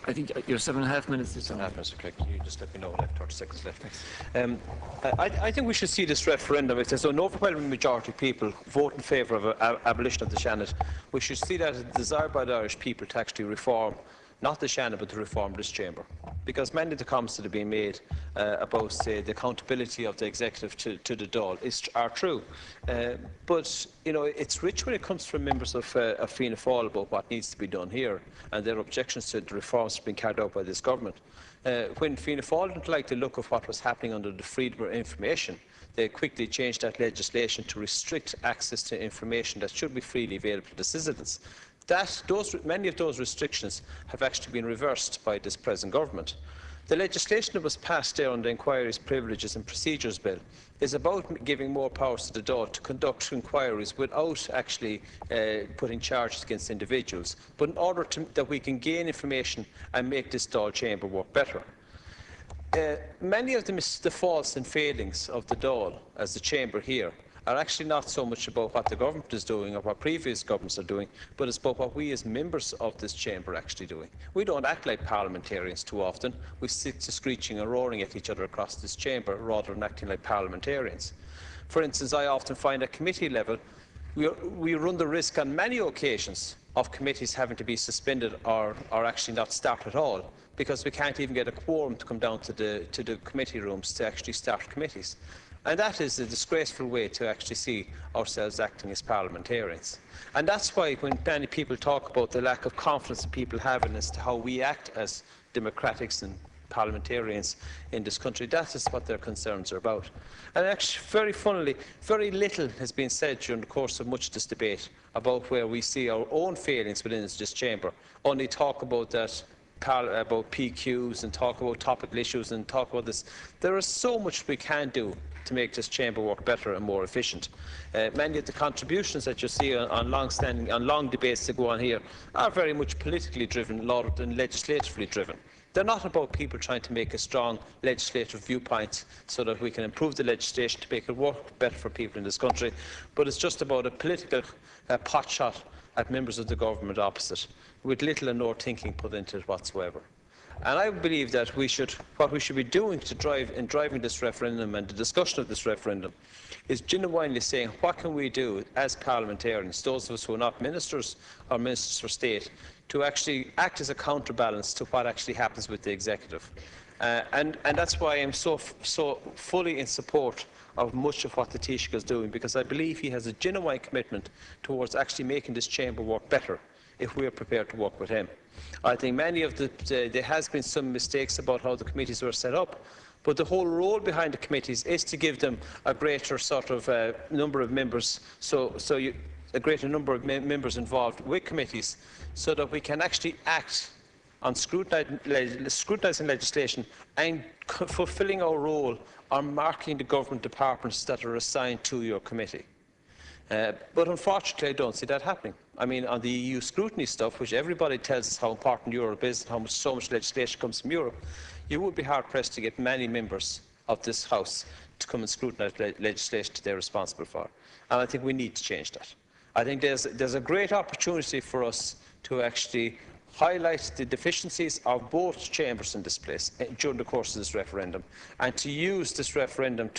I think you're 7.5 minutes this time. 7.5 minutes, okay. Can you just let me know when I have 30 seconds left? I think we should see this referendum. If there's an overwhelming majority of people vote in favour of abolition of the Seanad, we should see that as a desire by the Irish people to actually reform, not the Seanad, but to reform this chamber. Because many of the comments that have been made about, say, the accountability of the executive to the Dáil are true. But, you know, it's rich when it comes from members of Fianna Fáil about what needs to be done here and their objections to the reforms being carried out by this government. When Fianna Fáil didn't like the look of what was happening under the Freedom of Information, they quickly changed that legislation to restrict access to information that should be freely available to citizens. Many of those restrictions have actually been reversed by this present government. The legislation that was passed there on the Inquiries, Privileges and Procedures Bill is about giving more powers to the Dáil to conduct inquiries without actually putting charges against individuals, but in order that we can gain information and make this Dáil chamber work better. Many of the faults and failings of the Dáil as the chamber here are actually not so much about what the government is doing or what previous governments are doing, but it's about what we as members of this chamber are actually doing. We don't act like parliamentarians too often. We stick to screeching and roaring at each other across this chamber rather than acting like parliamentarians. For instance, I often find at committee level we run the risk on many occasions of committees having to be suspended or actually not start at all, because we can't even get a quorum to come down to the committee rooms to actually start committees. And that is a disgraceful way to actually see ourselves acting as parliamentarians. And that's why when many people talk about the lack of confidence that people have in as to how we act as democratics and parliamentarians in this country, that is what their concerns are about. And actually, very funnily, very little has been said during the course of much of this debate about where we see our own failings within this chamber. Only talk about that, about PQs and talk about topical issues and talk about this. There is so much we can do to make this chamber work better and more efficient. Many of the contributions that you see on long debates that go on here are very much politically driven rather than legislatively driven. They're not about people trying to make a strong legislative viewpoint so that we can improve the legislation to make it work better for people in this country, but it's just about a political potshot at members of the government opposite, with little or no thinking put into it whatsoever. And I believe that what we should be doing to driving this referendum and the discussion of this referendum is genuinely saying, what can we do as parliamentarians, those of us who are not ministers or ministers for state, to actually act as a counterbalance to what actually happens with the executive. And that's why I'm so fully in support of much of what the Taoiseach is doing, because I believe he has a genuine commitment towards actually making this chamber work better if we are prepared to work with him. I think many of there has been some mistakes about how the committees were set up, but the whole role behind the committees is to give them a greater sort of number of members, a greater number of members involved with committees, so that we can actually act on scrutinising legislation and fulfilling our role on marking the government departments that are assigned to your committee. But unfortunately, I don't see that happening. I mean, on the EU scrutiny stuff, which everybody tells us how important Europe is and how so much legislation comes from Europe, you would be hard-pressed to get many members of this House to come and scrutinise legislation that they're responsible for. And I think we need to change that. I think there's a great opportunity for us to actually highlight the deficiencies of both chambers in this place during the course of this referendum, and to use this referendum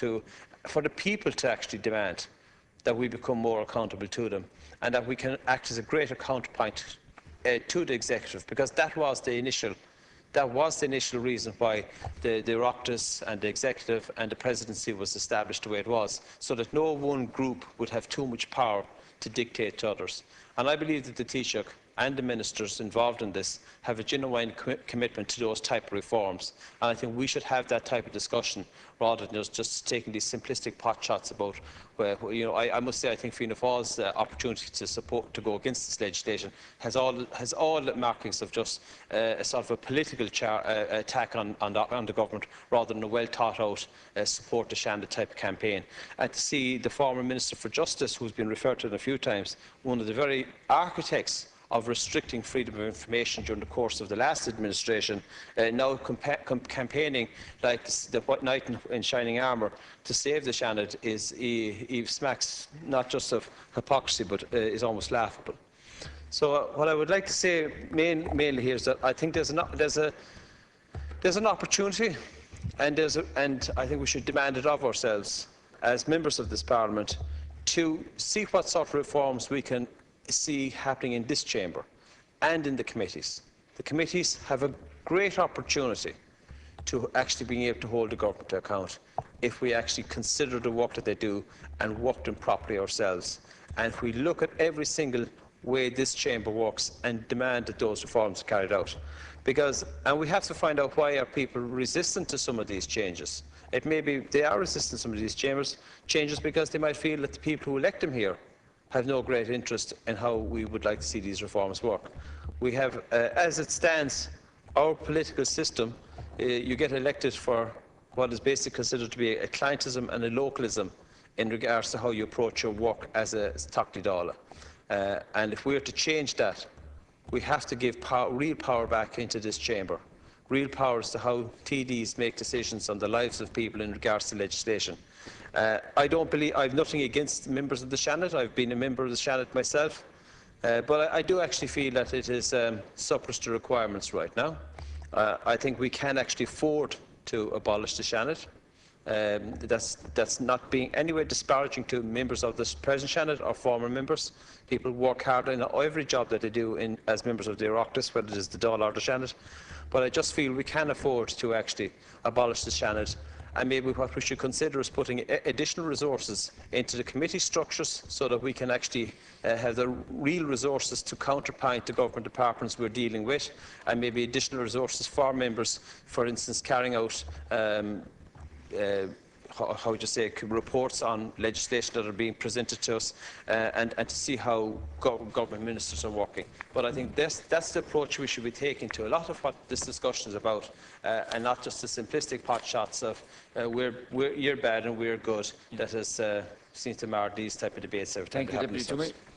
for the people to actually demand that we become more accountable to them, and that we can act as a greater counterpoint to the executive, because that was the initial reason why the Oireachtas and the executive and the presidency was established the way it was, so that no one group would have too much power to dictate to others. And I believe that the Taoiseach and the ministers involved in this have a genuine commitment to those type of reforms. And I think we should have that type of discussion rather than just taking these simplistic pot shots about I must say I think Fianna Fáil's opportunity to go against this legislation has all the markings of just a sort of a political attack on the government rather than a well thought out support the Seanad type of campaign. And to see the former Minister for Justice, who's been referred to a few times, one of the very architects of restricting freedom of information during the course of the last administration, now campaigning like the knight in shining armour to save the Seanad, he smacks not just of hypocrisy but is almost laughable. So what I would like to say mainly here is that I think there's an opportunity, and I think we should demand it of ourselves as members of this Parliament to see what sort of reforms we can see happening in this chamber and in the committees. The committees have a great opportunity to actually being able to hold the government to account if we actually consider the work that they do and work them properly ourselves. And if we look at every single way this chamber works and demand that those reforms are carried out. And we have to find out why are people resistant to some of these changes. It may be they are resistant to some of these changes because they might feel that the people who elect them here have no great interest in how we would like to see these reforms work. We have, as it stands, our political system, you get elected for what is basically considered to be a clientism and a localism in regards to how you approach your work as a Táchtaí Dála. And if we are to change that, we have to give real power back into this chamber, real power as to how TDs make decisions on the lives of people in regards to legislation. I have nothing against members of the Seanad. I've been a member of the Seanad myself, but I do actually feel that it is surplus to requirements right now. I think we can actually afford to abolish the Seanad. That's not being anyway disparaging to members of the present Seanad or former members. People work hard in every job that they do as members of the Oireachtas, whether it is the Dáil or the Seanad. But I just feel we can afford to actually abolish the Seanad, and maybe what we should consider is putting additional resources into the committee structures so that we can actually have the real resources to counterpoint the government departments we're dealing with, and maybe additional resources for members, for instance, carrying out how would you say, reports on legislation that are being presented to us, and to see how government ministers are working. But I think that's the approach we should be taking to a lot of what this discussion is about, and not just the simplistic pot shots of you're bad and we're good that seems to mar these type of debates every time they happen. Thank you, Deputy Toomey.